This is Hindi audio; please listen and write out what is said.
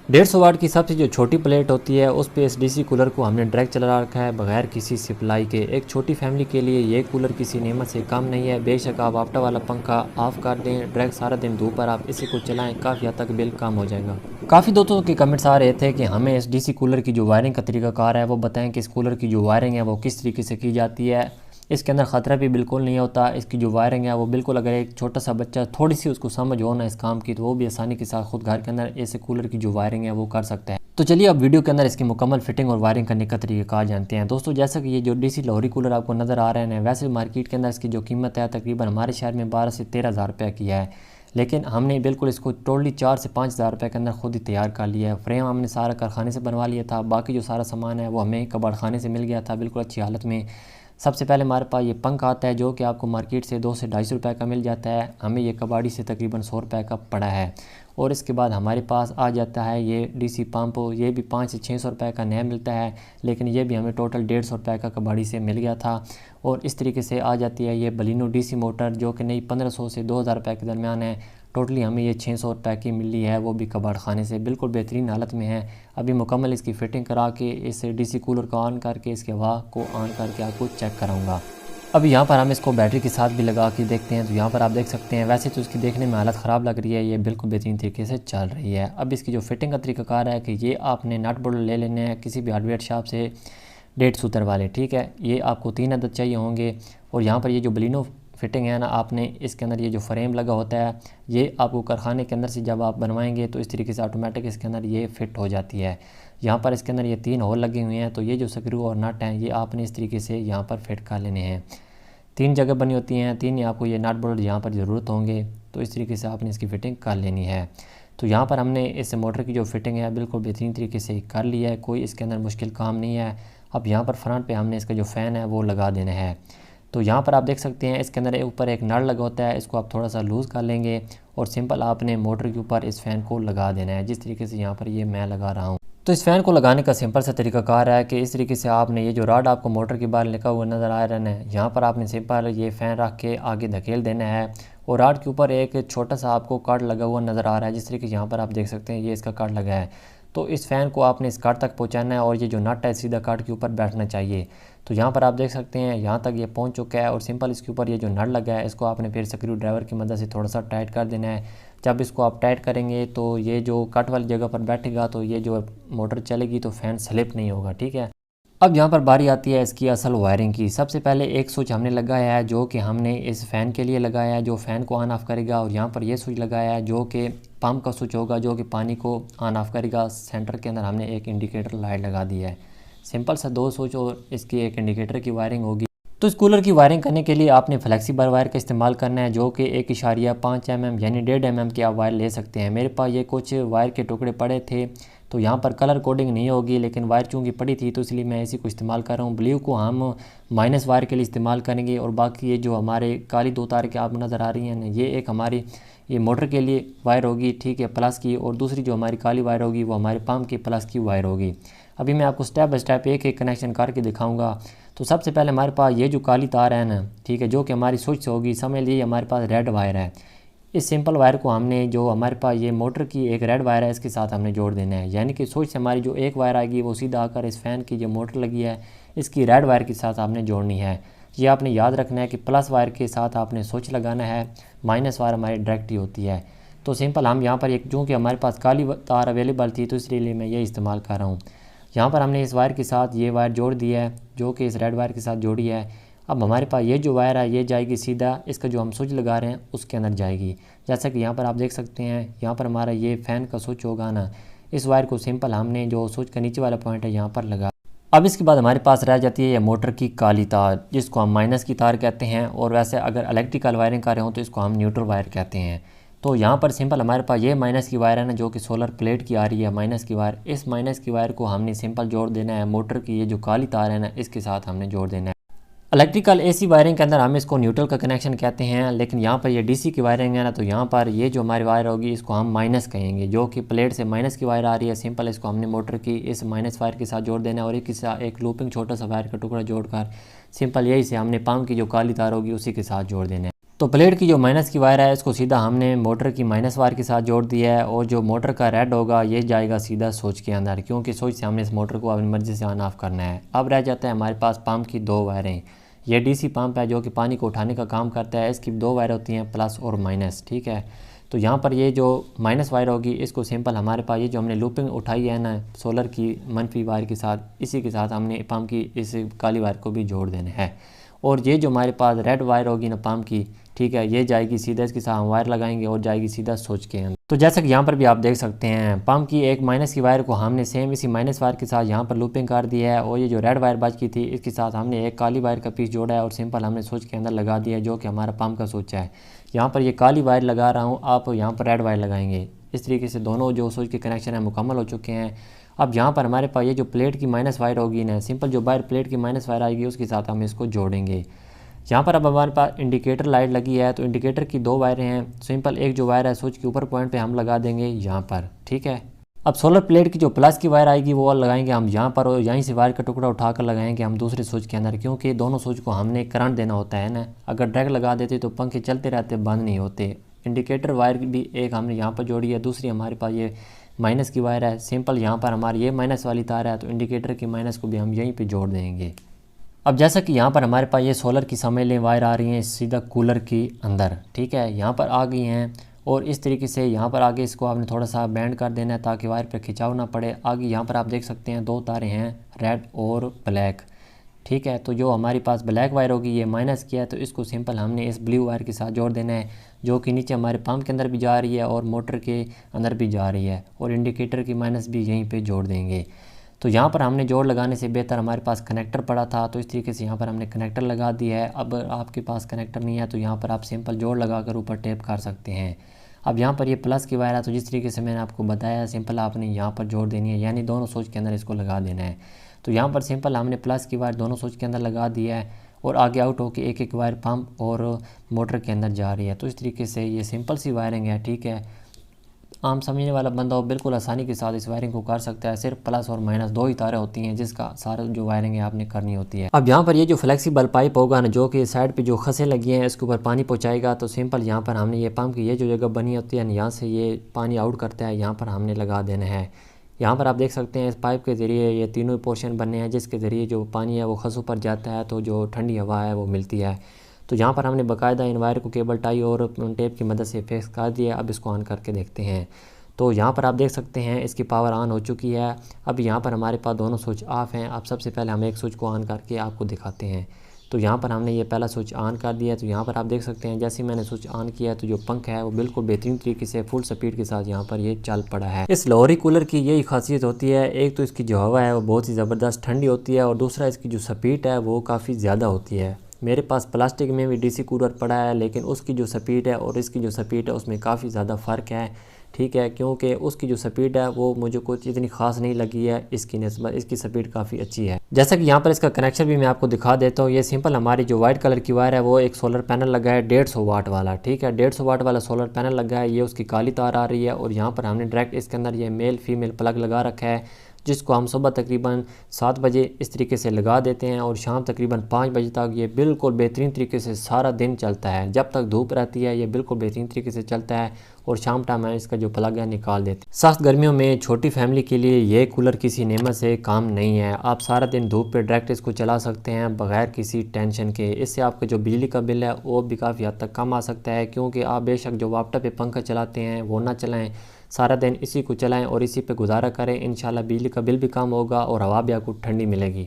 150 वाट की सबसे जो छोटी प्लेट होती है उस पे इस डीसी कूलर को हमने डायरेक्ट चला रखा है बगैर किसी सप्लाई के। एक छोटी फैमिली के लिए ये कूलर किसी नेमत से कम नहीं है। बेशक आप आफ्टर वाला पंखा ऑफ कर दें, डायरेक्ट सारा दिन धूप पर आप इसी को चलाएं, काफ़ी हद तक बिल कम हो जाएगा। काफ़ी दोस्तों के कमेंट्स आ रहे थे कि हमें इस डीसी कूलर की जो वायरिंग का तरीकाकार है वो बताएं कि इस कूलर की जो वायरिंग है वो किस तरीके से की जाती है। इसके अंदर ख़तरा भी बिल्कुल नहीं होता। इसकी जो वायरिंग है वो बिल्कुल, अगर एक छोटा सा बच्चा थोड़ी सी उसको समझ हो ना इस काम की, तो वो भी आसानी के साथ खुद घर के अंदर ऐसे कूलर की जो वायरिंग है वो कर सकता है। तो चलिए अब वीडियो के अंदर इसकी मुकम्मल फिटिंग और वायरिंग करने का तरीका जानते हैं। दोस्तों जैसा कि ये जो डीसी लाहौरी कूलर आपको नज़र आ रहे हैं, वैसे मार्केट के अंदर इसकी जो कीमत है तकरीबन हमारे शहर में 12 से 13 हज़ार रुपये की है, लेकिन हमने बिल्कुल इसको टोटली 4 से 5 हज़ार रुपये के अंदर खुद ही तैयार कर लिया है। फ्रेम हमने सारा कारखाने से बनवा लिया था, बाकी जो सारा सामान है वो हमें कबाड़ खाने से मिल गया था बिल्कुल अच्छी हालत में। सबसे पहले हमारे पास ये पंखा आता है जो कि आपको मार्केट से 2 से 250 रुपये का मिल जाता है, हमें ये कबाड़ी से तकरीबन 100 रुपये का पड़ा है। और इसके बाद हमारे पास आ जाता है ये डीसी पंप, ये भी 500 से 600 रुपये का नया मिलता है, लेकिन ये भी हमें टोटल 150 रुपये का कबाड़ी से मिल गया था। और इस तरीके से आ जाती है ये बलिनो डीसी मोटर जो कि नई 1500 से 2000 रुपये के दरमियान है। टोटली हमें ये 600 रुपये की मिली है, वो भी कबाड़ खाने से बिल्कुल बेहतरीन हालत में है। अभी मुकम्मल इसकी फ़िटिंग करा के इस डीसी कूलर को ऑन करके इसके हवा को ऑन करके आपको चेक कराऊंगा। अभी यहाँ पर हम इसको बैटरी के साथ भी लगा के देखते हैं, तो यहाँ पर आप देख सकते हैं वैसे तो इसकी देखने में हालत ख़राब लग रही है, ये बिल्कुल बेहतरीन तरीके से चल रही है। अब इसकी जो फिटिंग का तरीकाकार है कि ये आपने नट बोल्ट ले लेने हैं किसी भी हार्डवेयर शॉप से 1.5 सूत्र वाले, ठीक है। ये आपको 3 अदद चाहिए होंगे। और यहाँ पर ये जो बलिनो फिटिंग है ना, आपने इसके अंदर ये जो फ्रेम लगा होता है ये आपको कारखाने के अंदर से जब आप बनवाएंगे तो इस तरीके से ऑटोमेटिक इसके अंदर ये फिट हो जाती है। यहाँ पर इसके अंदर ये 3 होल लगे हुए हैं, तो ये जो स्क्रू और नट हैं ये आपने इस तरीके से यहाँ पर फिट कर लेने हैं। 3 जगह बनी होती हैं, 3 ही आपको ये नट बोल्ट यहाँ पर ज़रूरत होंगे, तो इस तरीके से आपने इसकी फ़िटिंग कर लेनी है। तो यहाँ पर हमने इस मोटर की जो फिटिंग है बिल्कुल बेहतरीन तरीके से कर लिया है, कोई इसके अंदर मुश्किल काम नहीं है। अब यहाँ पर फ्रंट पे हमने इसका जो फ़ैन है वो लगा देना है। तो यहाँ पर आप देख सकते हैं इसके अंदर ऊपर एक नट लगा होता है, इसको आप थोड़ा सा लूज़ कर लेंगे और सिंपल आपने मोटर के ऊपर इस फ़ैन को लगा देना है, जिस तरीके से यहाँ पर ये मैं लगा रहा हूँ। तो इस फ़ैन को लगाने का सिंपल सा तरीकाकार है कि इस तरीके से आपने ये जो रॉड आपको मोटर के बाहर लिखा हुआ नज़र आ रहा है, यहाँ पर आपने सिंपल ये फ़ैन रख के आगे धकेल देना है। और रॉड के ऊपर एक छोटा सा आपको कट लगा हुआ नज़र आ रहा है, जिस तरीके से यहाँ पर आप देख सकते हैं ये इसका कट लगा है। तो इस फ़ैन को आपने इस कट तक पहुँचाना है और ये जो नट है सीधा कट के ऊपर बैठना चाहिए। तो यहाँ पर आप देख सकते हैं यहाँ तक ये पहुँच चुका है और सिंपल इसके ऊपर ये जो नट लगा है इसको आपने फिर स्क्रू ड्राइवर की मदद से थोड़ा सा टाइट कर देना है। जब इसको आप टाइट करेंगे तो ये जो कट वाली जगह पर बैठेगा तो ये जो मोटर चलेगी तो फ़ैन स्लिप नहीं होगा, ठीक है। अब यहाँ पर बारी आती है इसकी असल वायरिंग की। सबसे पहले एक स्विच हमने लगाया है जो कि हमने इस फ़ैन के लिए लगाया है, जो फ़ैन को ऑन ऑफ़ करेगा। और यहाँ पर ये स्विच लगाया है जो कि पंप का स्विच होगा जो कि पानी को ऑन ऑफ़ करेगा। सेंटर के अंदर हमने एक इंडिकेटर लाइट लगा दी है। सिंपल सा 2 स्विच और इसकी एक इंडिकेटर की वायरिंग होगी। तो इस कूलर की वायरिंग करने के लिए आपने फ्लेक्सिबल वायर का इस्तेमाल करना है जो कि 1.5 mm यानी 1.5 mm की आप वायर ले सकते हैं। मेरे पास ये कुछ वायर के टुकड़े पड़े थे, तो यहाँ पर कलर कोडिंग नहीं होगी, लेकिन वायर चूँकि पड़ी थी तो इसलिए मैं इसी को इस्तेमाल कर रहा हूँ। ब्लू को हम माइनस वायर के लिए इस्तेमाल करेंगे और बाकी ये जो हमारे काली 2 तार के आप नज़र आ रही हैं ये एक हमारी ये मोटर के लिए वायर होगी, ठीक है, प्लस की, और दूसरी जो हमारी काली वायर होगी वो हमारे पंप की प्लस की वायर होगी। अभी मैं आपको स्टेप बाय स्टेप एक एक कनेक्शन करके दिखाऊंगा। तो सबसे पहले हमारे पास ये जो काली तार है ना, ठीक है, जो कि हमारी स्विच से होगी, समझ लीजिए हमारे पास रेड वायर है। इस सिंपल वायर को हमने जो हमारे पास ये मोटर की एक रेड वायर है इसके साथ हमने जोड़ देना है, यानी कि स्विच से हमारी जो एक वायर आएगी वो सीधा आकर इस फ़ैन की जो मोटर लगी है इसकी रेड वायर के साथ आपने जोड़नी है। ये आपने याद रखना है कि प्लस वायर के साथ आपने स्विच लगाना है, माइनस वायर हमारी डायरेक्ट ही होती है। तो सिंपल हम यहाँ पर एक, चूँकि हमारे पास काली तार अवेलेबल थी तो इसलिए मैं ये इस्तेमाल कर रहा हूँ। यहाँ पर हमने इस वायर के साथ ये वायर जोड़ दी है जो कि इस रेड वायर के साथ जोड़ी है। अब हमारे पास ये जो वायर है ये जाएगी सीधा इसका जो हम स्विच लगा रहे हैं उसके अंदर जाएगी। जैसा कि यहाँ पर आप देख सकते हैं यहाँ पर हमारा ये फ़ैन का स्विच होगा ना, इस वायर को सिंपल हमने जो स्विच का नीचे वाला पॉइंट है यहाँ पर लगा। अब इसके बाद हमारे पास रह जाती है ये मोटर की काली तार जिसको हम माइनस की तार कहते हैं, और वैसे अगर इलेक्ट्रिकल वायरिंग कर रहे हो तो इसको हम न्यूट्रल वायर कहते हैं। तो यहाँ पर सिंपल हमारे पास ये माइनस की वायर है ना जो कि सोलर प्लेट की आ रही है माइनस की वायर, इस माइनस की वायर को हमने सिंपल जोड़ देना है मोटर की ये जो काली तार है ना इसके साथ हमने जोड़ देना है। इलेक्ट्रिकल एसी वायरिंग के अंदर हम इसको न्यूट्रल का कनेक्शन कहते हैं, लेकिन यहाँ पर ये डीसी की वायरिंग है ना, तो यहाँ पर ये जो हमारी वायर होगी इसको हम माइनस कहेंगे, जो कि प्लेट से माइनस की वायर आ रही है। सिंपल इसको हमने मोटर की इस माइनस वायर के साथ जोड़ देना है और एक लूपिंग छोटा सा वायर का टुकड़ा जोड़कर सिंपल यही से हमने पंप की जो काली तार होगी उसी के साथ जोड़ देना है। तो प्लेट की जो माइनस की वायर है इसको सीधा हमने मोटर की माइनस वायर के साथ जोड़ दिया है, और जो मोटर का रेड होगा ये जाएगा सीधा स्विच के अंदर, क्योंकि स्विच से हमने इस मोटर को अपनी मर्जी से ऑन ऑफ करना है। अब रह जाता है हमारे पास पंप की दो वायरें। ये डीसी पंप है जो कि पानी को उठाने का काम करता है। इसकी दो वायर होती हैं, प्लस और माइनस, ठीक है। तो यहाँ पर ये जो माइनस वायर होगी इसको सिंपल हमारे पास ये जो हमने लूपिंग उठाई है ना सोलर की मनफी वायर के साथ, इसी के साथ हमने पंप की इस काली वायर को भी जोड़ देना है। और ये जो हमारे पास रेड वायर होगी ना पंप की, ठीक है, ये जाएगी सीधा इसके साथ हम वायर लगाएंगे और जाएगी सीधा स्विच के अंदर। तो जैसा कि यहाँ पर भी आप देख सकते हैं पंप की एक माइनस की वायर को हमने सेम इसी माइनस वायर के साथ यहाँ पर लूपिंग कर दी है, और ये जो रेड वायर बच की थी इसके साथ हमने एक काली वायर का पीस जोड़ा है और सिंपल हमने स्विच के अंदर लगा दिया है, जो कि हमारा पंप का स्विच है। यहाँ पर ये काली वायर लगा रहा हूँ, आप यहाँ पर रेड वायर लगाएंगे। इस तरीके से दोनों जो स्विच के कनेक्शन है मुकम्मल हो चुके हैं। अब यहाँ पर हमारे पास ये जो प्लेट की माइनस वायर होगी ना, सिंपल जो वायर प्लेट की माइनस वायर आएगी उसके साथ हम इसको जोड़ेंगे। यहाँ पर अब हमारे पास इंडिकेटर लाइट लगी है, तो इंडिकेटर की दो वायरें हैं। सिंपल एक जो वायर है स्विच के ऊपर पॉइंट पे हम लगा देंगे यहाँ पर, ठीक है। अब सोलर प्लेट की जो प्लस की वायर आएगी वो लगाएंगे हम यहाँ पर, और यहीं से वायर का टुकड़ा उठाकर लगाएंगे हम दूसरे स्विच के अंदर, क्योंकि दोनों स्विच को हमने करंट देना होता है ना। अगर डायरेक्ट लगा देते तो पंखे चलते रहते, बंद नहीं होते। इंडिकेटर वायर भी एक हमने यहाँ पर जोड़ी है, दूसरी हमारे पास ये माइनस की वायर है। सिंपल यहाँ पर हमारी ये माइनस वाली तार है, तो इंडिकेटर की माइनस को भी हम यहीं पर जोड़ देंगे। अब जैसा कि यहाँ पर हमारे पास ये सोलर की समझ लें वायर आ रही हैं सीधा कूलर की अंदर, ठीक है, यहाँ पर आ गई हैं। और इस तरीके से यहाँ पर आगे इसको आपने थोड़ा सा बैंड कर देना है ताकि वायर पे खिंचाव ना पड़े। आगे यहाँ पर आप देख सकते हैं दो तारें हैं, रेड और ब्लैक, ठीक है। तो जो हमारे पास ब्लैक वायर होगी ये माइनस की है, तो इसको सिंपल हमने इस ब्लू वायर के साथ जोड़ देना है, जो कि नीचे हमारे पंप के अंदर भी जा रही है और मोटर के अंदर भी जा रही है, और इंडिकेटर की माइनस भी यहीं पर जोड़ देंगे। तो यहाँ पर हमने जोड़ लगाने से बेहतर हमारे पास कनेक्टर पड़ा था, तो इस तरीके से यहाँ पर हमने कनेक्टर लगा दिया है। अब आपके पास कनेक्टर नहीं है तो यहाँ पर आप सिंपल जोड़ लगाकर ऊपर टेप कर सकते हैं। अब यहाँ पर ये प्लस की वायर है, तो जिस तरीके से मैंने आपको बताया सिंपल आपने यहाँ पर जोड़ देनी है, यानी दोनों स्विच के अंदर इसको लगा देना है। तो यहाँ पर सिंपल हमने प्लस की वायर दोनों स्विच के अंदर लगा दिया है, और आगे आउट होकर एक एक वायर पंप और मोटर के अंदर जा रही है। तो इस तरीके से ये सिंपल सी वायरिंग है, ठीक है। आम समझने वाला बंदा हो बिल्कुल आसानी के साथ इस वायरिंग को कर सकता है। सिर्फ प्लस और माइनस दो ही तारें होती हैं जिसका सारा जो वायरिंग है आपने करनी होती है। अब यहाँ पर ये जो फ्लेक्सिबल पाइप होगा ना, जो कि साइड पे जो खसें लगी हैं इसके ऊपर पानी पहुँचाएगा, तो सिंपल यहाँ पर हमने ये पंप की ये जो जगह बनी होती है यहाँ से ये पानी आउट करता है, यहाँ पर हमने लगा देना है। यहाँ पर आप देख सकते हैं इस पाइप के ज़रिए ये तीनों पोर्शन बने हैं, जिसके ज़रिए जो पानी है वो खसों पर जाता है, तो जो ठंडी हवा है वो मिलती है। तो यहाँ पर हमने बाकायदा इन वायर को केबल टाई और टेप की मदद से फिक्स कर दिया। अब इसको ऑन करके देखते हैं, तो यहाँ पर आप देख सकते हैं इसकी पावर ऑन हो चुकी है। अब यहाँ पर हमारे पास दोनों स्विच ऑफ हैं। अब सबसे पहले हम एक स्विच को ऑन करके आपको दिखाते हैं। तो यहाँ पर हमने ये पहला स्विच ऑन कर दिया है। तो यहाँ पर आप देख सकते हैं जैसे मैंने स्विच ऑन किया तो जो पंखा है वो बिल्कुल बेहतरीन तरीके से फुल स्पीड के साथ यहाँ पर ये चल पड़ा है। इस लोहरी कूलर की यही खासियत होती है, एक तो इसकी जो हवा है वो बहुत ही ज़बरदस्त ठंडी होती है, और दूसरा इसकी जो स्पीड है वो काफ़ी ज़्यादा होती है। मेरे पास प्लास्टिक में भी डीसी कूलर पड़ा है, लेकिन उसकी जो स्पीड है और इसकी जो स्पीड है उसमें काफ़ी ज़्यादा फ़र्क है, ठीक है, क्योंकि उसकी जो स्पीड है वो मुझे कुछ इतनी ख़ास नहीं लगी है, इसकी निस्बत इसकी स्पीड काफ़ी अच्छी है। जैसा कि यहाँ पर इसका कनेक्शन भी मैं आपको दिखा देता हूँ। ये सिंपल हमारी जो वाइट कलर की वायर है वो एक सोलर पैनल लगा है 150 वाट वाला, ठीक है, 150 वाट वाला सोलर पैनल लगा है। ये उसकी काली तार आ रही है, और यहाँ पर हमने डायरेक्ट इसके अंदर ये मेल फीमेल प्लग लगा रखा है, जिसको हम सुबह तकरीबन 7 बजे इस तरीके से लगा देते हैं, और शाम तकरीबन 5 बजे तक ये बिल्कुल बेहतरीन तरीके से सारा दिन चलता है। जब तक धूप रहती है ये बिल्कुल बेहतरीन तरीके से चलता है, और शाम टाइम हम इसका जो प्लग है निकाल देते हैं। सख्त गर्मियों में छोटी फैमिली के लिए ये कूलर किसी नेमत से काम नहीं है। आप सारा दिन धूप पे डायरेक्ट इसको चला सकते हैं बगैर किसी टेंशन के। इससे आपका जो बिजली का बिल है वो भी काफ़ी हद तक कम आ सकता है, क्योंकि आप बेशक जो वापटा पे पंखा चलाते हैं वो ना चलाएं, सारा दिन इसी को चलाएं और इसी पे गुजारा करें। इंशाल्लाह बिजली का बिल भी कम होगा और हवा भी आपको ठंडी मिलेगी।